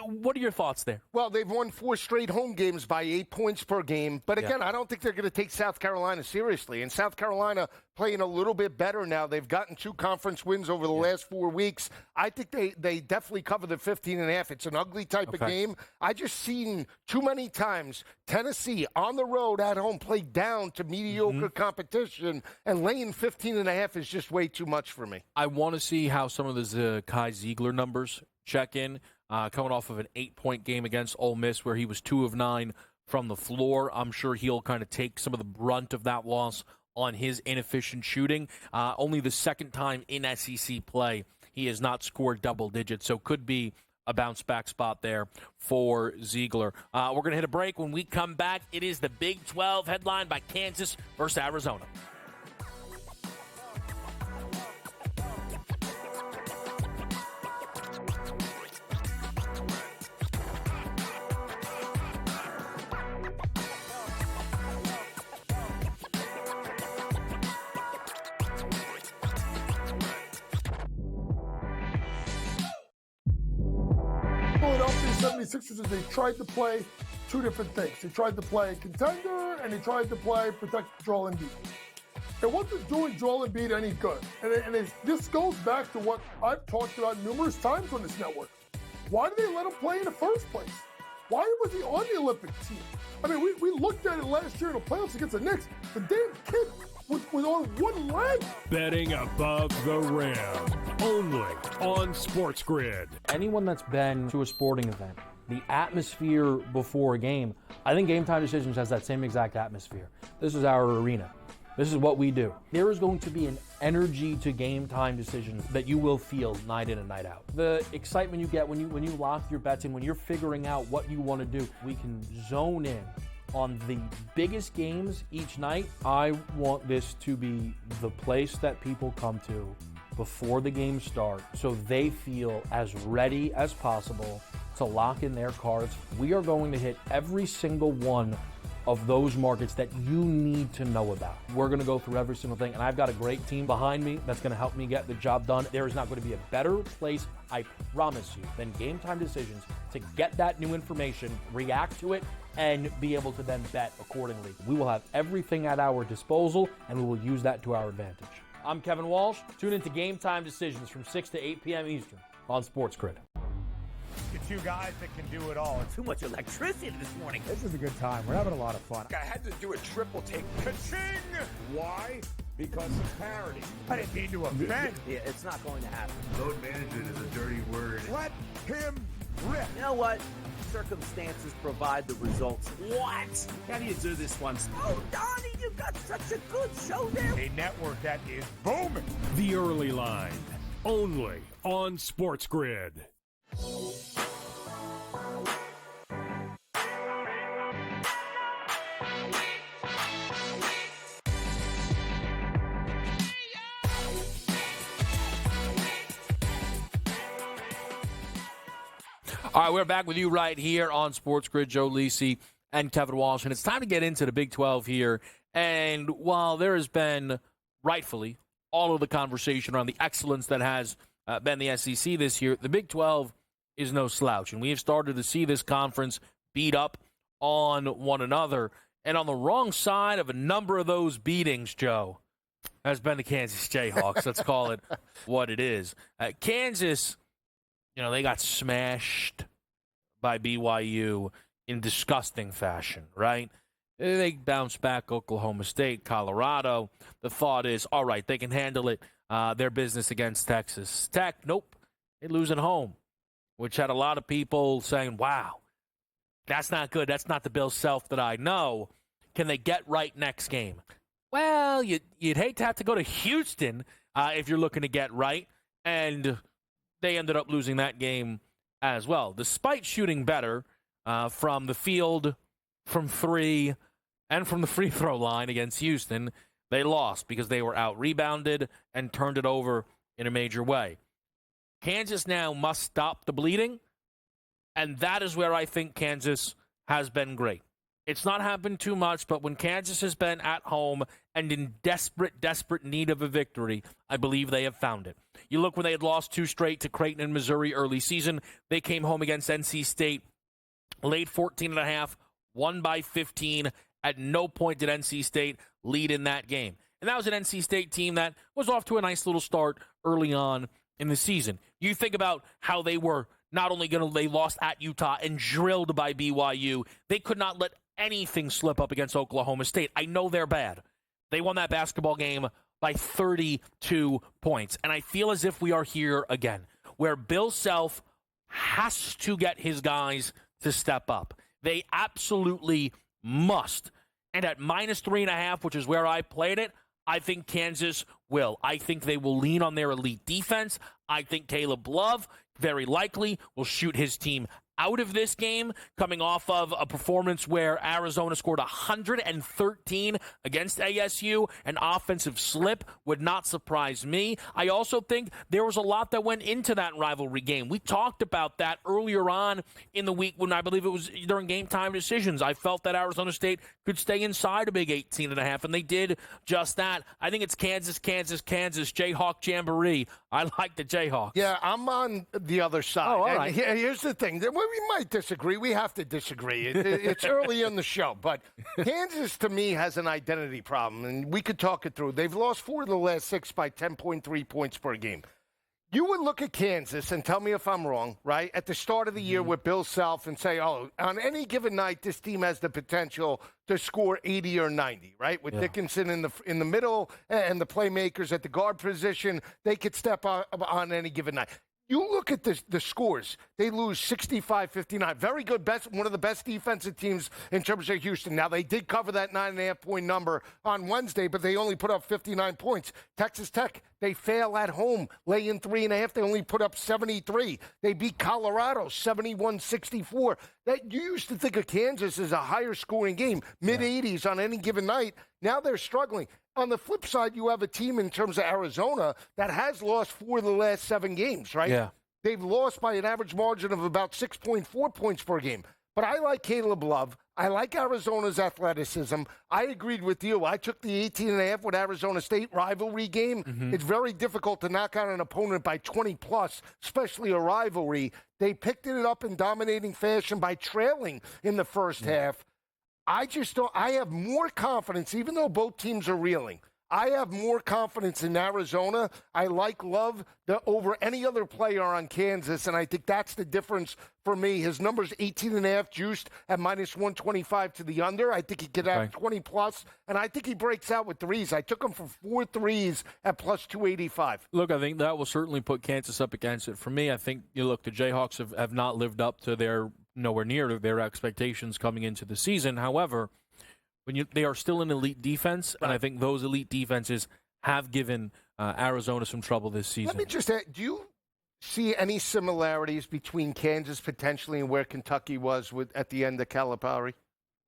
What are your thoughts there? Well, they've won 4 straight home games by 8 points per game. But again, I don't think they're going to take South Carolina seriously. And South Carolina playing a little bit better now. They've gotten 2 conference wins over the last 4 weeks. I think they definitely cover the 15.5. It's an ugly type of game. I just seen too many times Tennessee on the road at home play down to mediocre competition, and laying 15.5 is just way too much for me. I want to see how some of the Kai Ziegler numbers check in. Coming off of an 8-point game against Ole Miss where he was 2 of 9 from the floor. I'm sure he'll kind of take some of the brunt of that loss on his inefficient shooting. Only the second time in SEC play he has not scored double digits, so could be a bounce-back spot there for Ziegler. We're going to hit a break. When we come back, it is the Big 12 headline by Kansas versus Arizona. Philadelphia 76ers, they tried to play 2 different things. They tried to play contender, and they tried to play protect, control, and defense. It wasn't doing Joel Embiid any good. And this goes back to what I've talked about numerous times on this network. Why did they let him play in the first place? Why was he on the Olympic team? I mean, we looked at it last year in the playoffs against the Knicks. The damn kid was on one leg. Betting above the rim. Only on SportsGrid. Anyone that's been to a sporting event, the atmosphere before a game, I think Game Time Decisions has that same exact atmosphere. This is our arena. This is what we do. There is going to be an energy to Game Time Decisions that you will feel night in and night out. The excitement you get when you lock your bets in, when you're figuring out what you want to do, we can zone in on the biggest games each night. I want this to be the place that people come to before the games start so they feel as ready as possible to lock in their cards. We are going to hit every single one of those markets that you need to know about. We're going to go through every single thing, and I've got a great team behind me that's going to help me get the job done. There is not going to be a better place, I promise you, than Game Time Decisions to get that new information, react to it, and be able to then bet accordingly. We will have everything at our disposal, and we will use that to our advantage. I'm Kevin Walsh. Tune into Game Time Decisions from 6 to 8 p.m. Eastern on SportsGrid. The two guys that can do it all. Too much electricity this morning. This is a good time. We're having a lot of fun. I had to do a triple take. Ka-ching! Why? Because of parity. I didn't mean to offend. Yeah, it's not going to happen. Load management is a dirty word. Let him rip. You know what? Circumstances provide the results. What? How do you do this one? Oh, Donnie, you got such a good show there. A network that is booming. The Early Line. Only on SportsGrid. All right, we're back with you right here on SportsGrid. Joe Lisi and Kevin Walsh, and it's time to get into the Big 12 here. And while there has been, rightfully, all of the conversation around the excellence that has been the SEC this year, the Big 12 is no slouch. And we have started to see this conference beat up on one another. And on the wrong side of a number of those beatings, Joe, has been the Kansas Jayhawks. Let's call it what it is. Kansas, you know, they got smashed by BYU in disgusting fashion, right? They bounced back Oklahoma State, Colorado. The thought is, all right, they can handle it, their business against Texas Tech. Nope, they lose at home, which had a lot of people saying, wow, that's not good. That's not the Bill Self that I know. Can they get right next game? Well, you'd hate to have to go to Houston if you're looking to get right, and they ended up losing that game as well. Despite shooting better from the field, from three, and from the free throw line against Houston, they lost because they were out-rebounded and turned it over in a major way. Kansas now must stop the bleeding, and that is where I think Kansas has been great. It's not happened too much, but when Kansas has been at home and in desperate need of a victory, I believe they have found it. You look when they had lost 2 straight to Creighton and Missouri early season. They came home against NC State, laid 14.5, won by 15. At no point did NC State lead in that game. And that was an NC State team that was off to a nice little start early on in the season. You think about how they were not only they lost at Utah and drilled by BYU. They could not let anything slip up against Oklahoma State. I know they're bad. They won that basketball game by 32 points. And I feel as if we are here again, where Bill Self has to get his guys to step up. They absolutely must. And at -3.5, which is where I played it, I think Kansas will. I think they will lean on their elite defense. I think Caleb Love very likely will shoot his team out of this game, coming off of a performance where Arizona scored 113 against ASU. An offensive slip would not surprise me. I also think there was a lot that went into that rivalry game. We talked about that earlier on in the week when I believe it was during Game Time Decisions. I felt that Arizona State could stay inside a big 18.5, and they did just that. I think it's Kansas, Jayhawk Jamboree. I like the Jayhawks. Yeah, I'm on the other side. Oh, all right. And here's the thing. we might disagree. We have to disagree. It's early in the show. But Kansas, to me, has an identity problem, and we could talk it through. They've lost 4 of the last 6 by 10.3 points per game. You would look at Kansas and tell me if I'm wrong, right? At the start of the year with Bill Self and say, oh, on any given night, this team has the potential to score 80 or 90, right? With Dickinson in the middle and the playmakers at the guard position, they could step up on any given night. You look at the scores. They lose 65-59. Very good, one of the best defensive teams in terms of Houston. Now, they did cover that 9.5-point number on Wednesday, but they only put up 59 points. Texas Tech, they fail at home, lay in 3.5. They only put up 73. They beat Colorado 71-64. You used to think of Kansas as a higher scoring game, mid-80s on any given night. Now they're struggling. On the flip side, you have a team in terms of Arizona that has lost 4 of the last 7 games, right? Yeah. They've lost by an average margin of about 6.4 points per game. But I like Caleb Love. I like Arizona's athleticism. I agreed with you. I took the 18.5 with Arizona State rivalry game. It's very difficult to knock out an opponent by 20+, especially a rivalry. They picked it up in dominating fashion by trailing in the first half. I just don't. I have more confidence, even though both teams are reeling. I have more confidence in Arizona. I like Love over any other player on Kansas, and I think that's the difference for me. His number's 18.5 juiced at -125 to the under. I think he could have 20+, and I think he breaks out with threes. I took him for 4 threes at +285. Look, I think that will certainly put Kansas up against it. For me, I think, the Jayhawks have not lived up to nowhere near to their expectations coming into the season. However, they are still an elite defense, and I think those elite defenses have given Arizona some trouble this season. Let me just ask, do you see any similarities between Kansas potentially and where Kentucky was at the end of Calipari?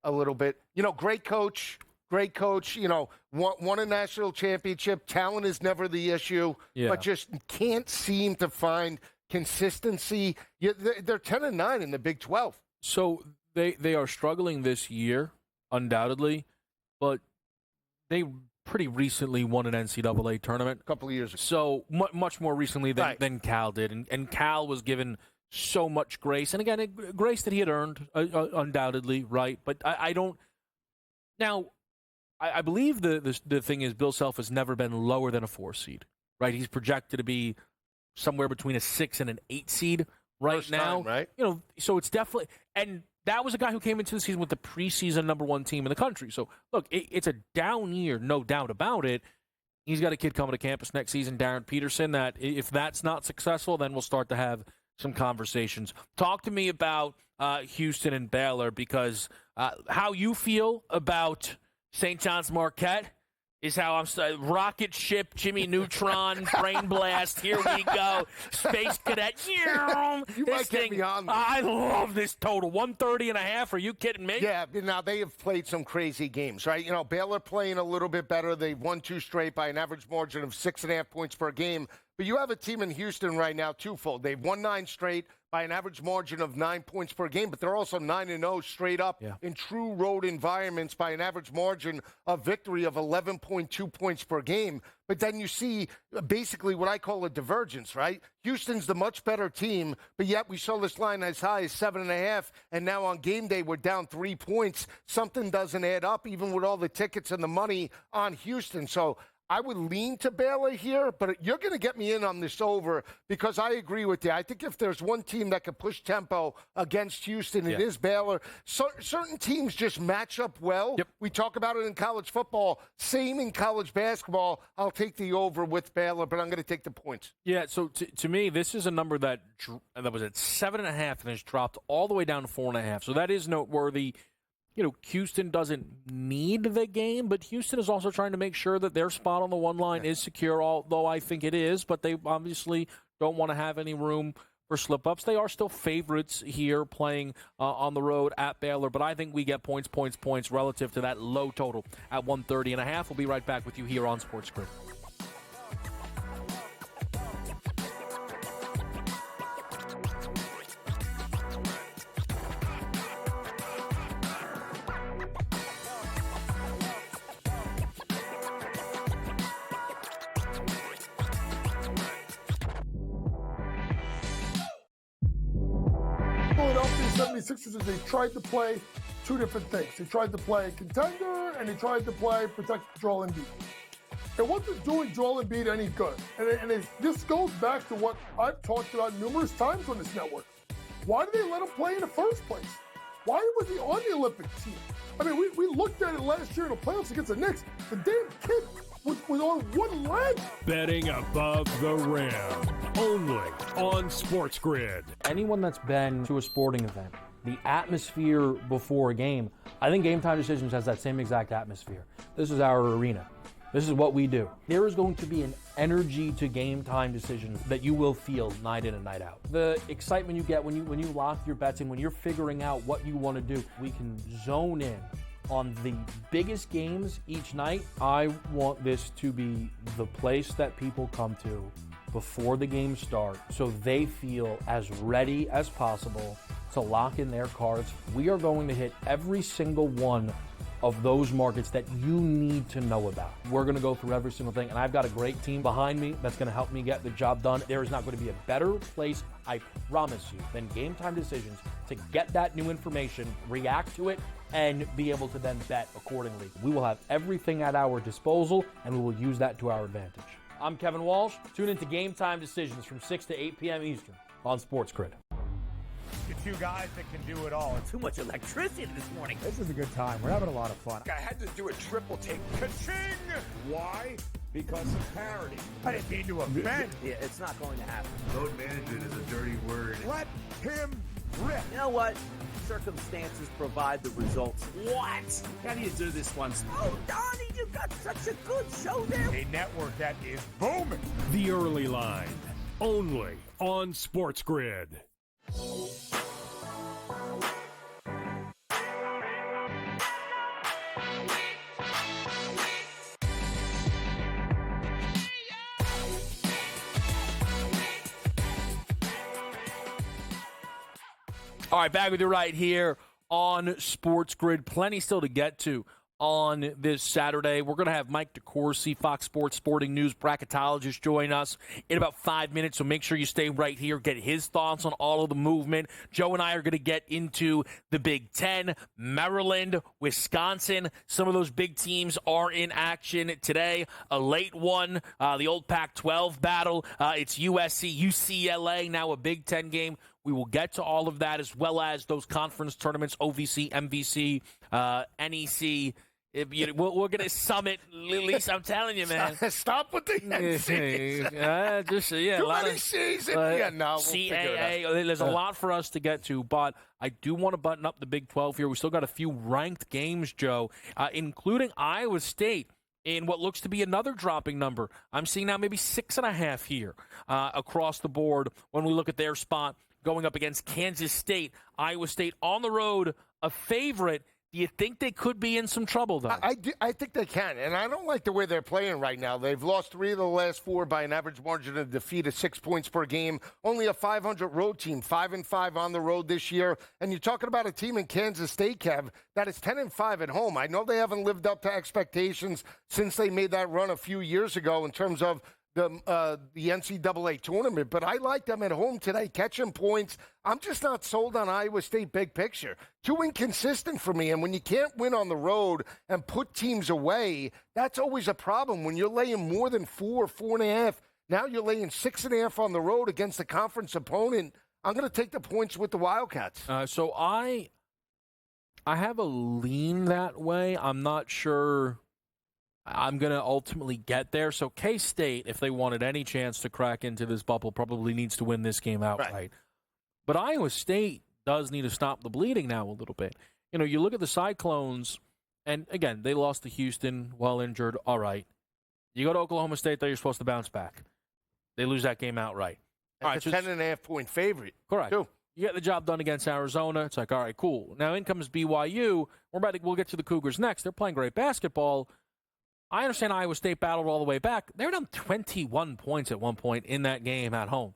A little bit. Great coach, won a national championship. Talent is never the issue, but just can't seem to find consistency. They're 10-9 in the Big 12. So they are struggling this year, undoubtedly, but they pretty recently won an NCAA tournament. A couple of years ago. So much more recently than Cal did. And Cal was given so much grace. And again, grace that he had earned, undoubtedly, right? But I don't... Now, I believe the thing is Bill Self has never been lower than a 4 seed, right? He's projected to be somewhere between a 6 and an 8 seed First now. time, right? So it's definitely... And that was a guy who came into the season with the preseason #1 team in the country. So, look, it's a down year, no doubt about it. He's got a kid coming to campus next season, Darren Peterson, that if that's not successful, then we'll start to have some conversations. Talk to me about Houston and Baylor, because how you feel about St. John's Marquette is how I'm rocket ship, Jimmy Neutron, brain blast, here we go, Space Cadet. You might get me on this. I love this total, 130.5. Are you kidding me? Yeah, now they have played some crazy games, right? Baylor playing a little bit better. They've won 2 straight by an average margin of 6.5 points per game. But you have a team in Houston right now, twofold. They've won 9 straight by an average margin of 9 points per game, but they're also 9-0 straight up in true road environments by an average margin of victory of 11.2 points per game. But then you see basically what I call a divergence, right? Houston's the much better team, but yet we saw this line as high as 7.5, and now on game day we're down 3 points. Something doesn't add up, even with all the tickets and the money on Houston. So I would lean to Baylor here, but you're going to get me in on this over, because I agree with you. I think if there's one team that can push tempo against Houston, it is Baylor. So, certain teams just match up well. We talk about it in college football. Same in college basketball. I'll take the over with Baylor, but I'm going to take the points. Yeah, so to me, this is a number that was at 7.5 and has dropped all the way down to 4.5. So that is noteworthy. Houston doesn't need the game, but Houston is also trying to make sure that their spot on the one line is secure, although I think it is, but they obviously don't want to have any room for slip-ups. They are still favorites here playing on the road at Baylor, but I think we get points relative to that low total at 130.5. We'll be right back with you here on SportsGrid. Philadelphia 76ers, they tried to play two different things. They tried to play contender, and they tried to play protect Joel Embiid. It wasn't doing Joel Embiid any good. This goes back to what I've talked about numerous times on this network. Why did they let him play in the first place? Why was he on the Olympic team? I mean, we looked at it last year in the playoffs against the Knicks. The damn kid was on one leg. Betting above the rim, only on SportsGrid. Anyone that's been to a sporting event, the atmosphere before a game, I think Game Time Decisions has that same exact atmosphere. This is our arena. This is what we do. There is going to be an energy to Game Time Decisions that you will feel night in and night out. The excitement you get when you lock your bets in, when you're figuring out what you want to do, we can zone in on the biggest games each night. I want this to be the place that people come to before the games start so they feel as ready as possible to lock in their cards. We are going to hit every single one of those markets that you need to know about. We're going to go through every single thing, and I've got a great team behind me that's going to help me get the job done. There is not going to be a better place, I promise you, than Game Time Decisions to get that new information, react to it, and be able to then bet accordingly. We will have everything at our disposal, and we will use that to our advantage. I'm Kevin Walsh. Tune into Game Time Decisions from 6 to 8 p.m. Eastern on SportsGrid. The two guys that can do it all. Too much electricity this morning. This is a good time. We're having a lot of fun. I had to do a triple take. Ka-ching! Why? Because of parity. I didn't mean to offend. Yeah, it's not going to happen. Load management is a dirty word. Let him rip. You know what? Circumstances provide the results. What? How do you do this one? Oh, Donnie, you got such a good show there. A network that is booming. The Early Line, only on SportsGrid. All right, back with you right here on SportsGrid. Plenty still to get to on this Saturday. We're going to have Mike DeCourcy, Fox Sports Sporting News bracketologist, join us in about 5 minutes, so make sure you stay right here, get his thoughts on all of the movement. Joe and I are going to get into the Big Ten, Maryland, Wisconsin. Some of those big teams are in action today. A late one, the old Pac-12 battle. It's USC, UCLA, now a Big Ten game. We will get to all of that, as well as those conference tournaments, OVC, MVC, NEC. We're going to summit, Lisa, I'm telling you, man. Stop with the NC. Too many C's. We'll CAA. There's a lot for us to get to, but I do want to button up the Big 12 here. We still got a few ranked games, Joe, including Iowa State in what looks to be another dropping number. I'm seeing now maybe 6.5 here across the board when we look at their spot going up against Kansas State. Iowa State on the road, a favorite. Do you think they could be in some trouble, though? I think they can, and I don't like the way they're playing right now. They've lost 3 of the last 4 by an average margin of defeat of 6 points per game. Only a 500 road team, 5-5 on the road this year. And you're talking about a team in Kansas State, Kev, that is 10-5 at home. I know they haven't lived up to expectations since they made that run a few years ago in terms of the NCAA tournament, but I like them at home today, catching points. I'm just not sold on Iowa State big picture. Too inconsistent for me, and when you can't win on the road and put teams away, that's always a problem. When you're laying more than 4.5, now you're laying 6.5 on the road against a conference opponent. I'm going to take the points with the Wildcats. So I have a lean that way. I'm not sure I'm going to ultimately get there. So K-State, if they wanted any chance to crack into this bubble, probably needs to win this game outright. Right. But Iowa State does need to stop the bleeding now a little bit. You know, you look at the Cyclones, and again, they lost to Houston while injured. All right. You go to Oklahoma State, though, you're supposed to bounce back. They lose that game outright. That's a 10.5-point favorite. Correct. Too. You get the job done against Arizona. It's like, all right, cool. Now in comes BYU. We'll get to the Cougars next. They're playing great basketball. I understand Iowa State battled all the way back. They were down 21 points at one point in that game at home.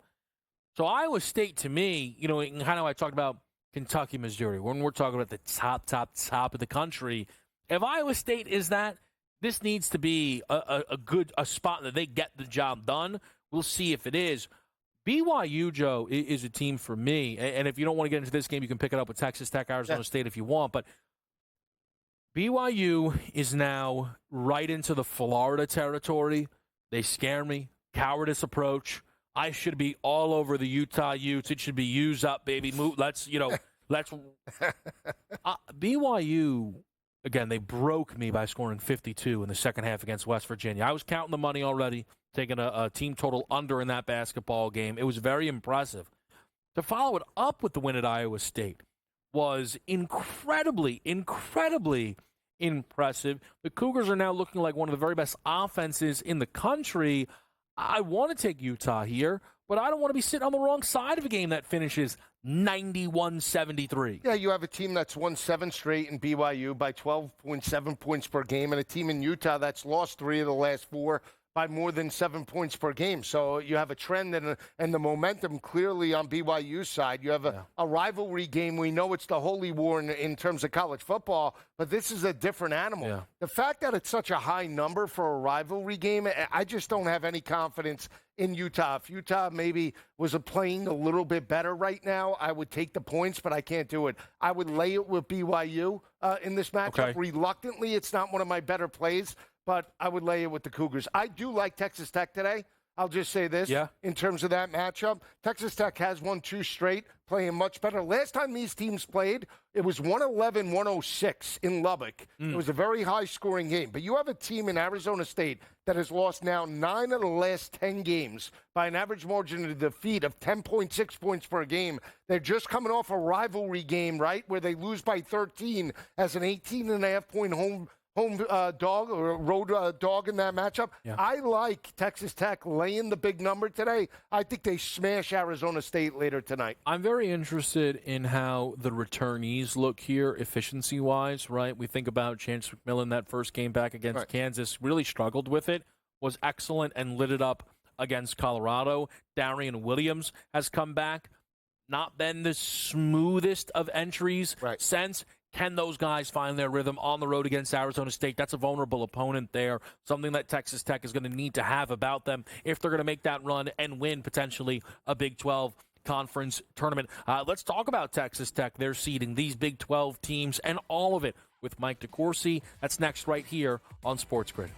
So Iowa State, to me, you know, kind of I talked about Kentucky, Missouri, when we're talking about the top of the country. If Iowa State is that, this needs to be a good spot that they get the job done. We'll see if it is. BYU, Joe, is a team for me. And if you don't want to get into this game, you can pick it up with Texas Tech, Arizona State if you want. But BYU is now right into the Florida territory. They scare me. Cowardice approach. I should be all over the Utah Utes. It should be use up, baby. Let's. BYU, again, they broke me by scoring 52 in the second half against West Virginia. I was counting the money already, taking a team total under in that basketball game. It was very impressive. To follow it up with the win at Iowa State was incredibly impressive. The Cougars are now looking like one of the very best offenses in the country. I want to take Utah here, but I don't want to be sitting on the wrong side of a game that finishes 91-73. Yeah, you have a team that's won 7 straight in BYU by 12.7 points per game, and a team in Utah that's lost 3 of the last 4 by more than 7 points per game. So you have a trend and the momentum clearly on BYU's side. You have a rivalry game. We know it's the holy war in terms of college football, but this is a different animal. Yeah. The fact that it's such a high number for a rivalry game, I just don't have any confidence in Utah. If Utah maybe was playing a little bit better right now, I would take the points, but I can't do it. I would lay it with BYU in this matchup. Okay. Reluctantly, it's not one of my better plays, but I would lay it with the Cougars. I do like Texas Tech today. I'll just say this. Yeah. In terms of that matchup, Texas Tech has won 2 straight, playing much better. Last time these teams played, it was 111-106 in Lubbock. It was a very high-scoring game. But you have a team in Arizona State that has lost now 9 of the last 10 games by an average margin of defeat of 10.6 points per game. They're just coming off a rivalry game, right, where they lose by 13 as an 18.5-point home dog or road dog in that matchup. Yeah. I like Texas Tech laying the big number today. I think they smash Arizona State later tonight. I'm very interested in how the returnees look here efficiency-wise, right? We think about Chance McMillan, that first game back against Kansas, really struggled with it, was excellent and lit it up against Colorado. Darian Williams has come back, not been the smoothest of entries since. Can those guys find their rhythm on the road against Arizona State? That's a vulnerable opponent there, something that Texas Tech is going to need to have about them if they're going to make that run and win potentially a Big 12 conference tournament. Let's talk about Texas Tech, their seeding, these Big 12 teams, and all of it with Mike DeCourcy. That's next right here on SportsGrid.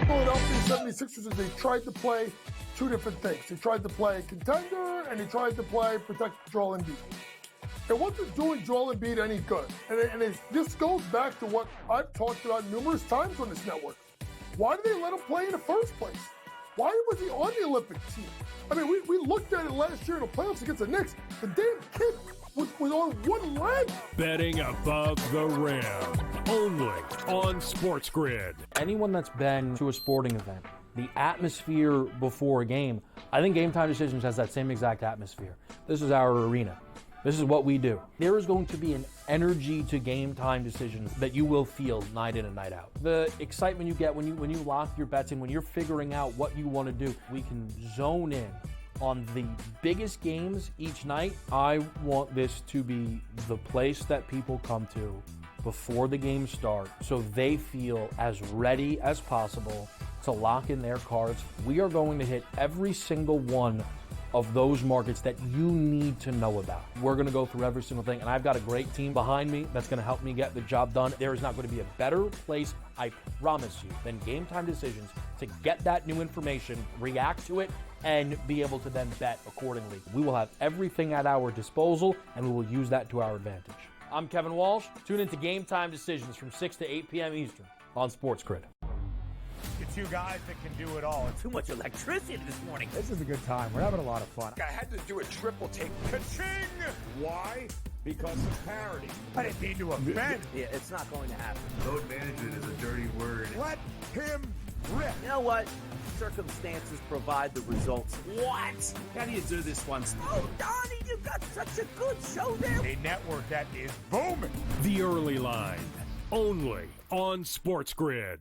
Philadelphia 76ers, they tried to play 2 different things. They tried to play contender, and they tried to play protect Joel Embiid. It wasn't doing Joel Embiid any good. This goes back to what I've talked about numerous times on this network. Why did they let him play in the first place? Why was he on the Olympic team? I mean, we looked at it last year in the playoffs against the Knicks. The damn kid was on one leg. Betting above the rim, only on SportsGrid. Anyone that's been to a sporting event, the atmosphere before a game, I think Game Time Decisions has that same exact atmosphere. This is our arena. This is what we do. There is going to be an energy to Game Time Decisions that you will feel night in and night out. The excitement you get when you lock your bets in, when you're figuring out what you want to do, we can zone in on the biggest games each night. I want this to be the place that people come to before the games start so they feel as ready as possible to lock in their cards. We are going to hit every single one of those markets that you need to know about. We're going to go through every single thing, and I've got a great team behind me that's going to help me get the job done. There is not going to be a better place, I promise you, than Game Time Decisions to get that new information, react to it, and be able to then bet accordingly. We will have everything at our disposal, and we will use that to our advantage. I'm Kevin Walsh. Tune into Game Time Decisions from 6 to 8 p.m. Eastern on SportsGrid. The 2 guys that can do it all. Too much electricity this morning. This is a good time. We're having a lot of fun. I had to do a triple take. Ka-ching! Why? Because of parity. I didn't mean to offend. Yeah, it's not going to happen. Load management is a dirty word. Let him rip. You know what? Circumstances provide the results. What? How do you do this once? Oh, Donnie, you got such a good show there. A network that is booming. The Early Line, only on SportsGrid.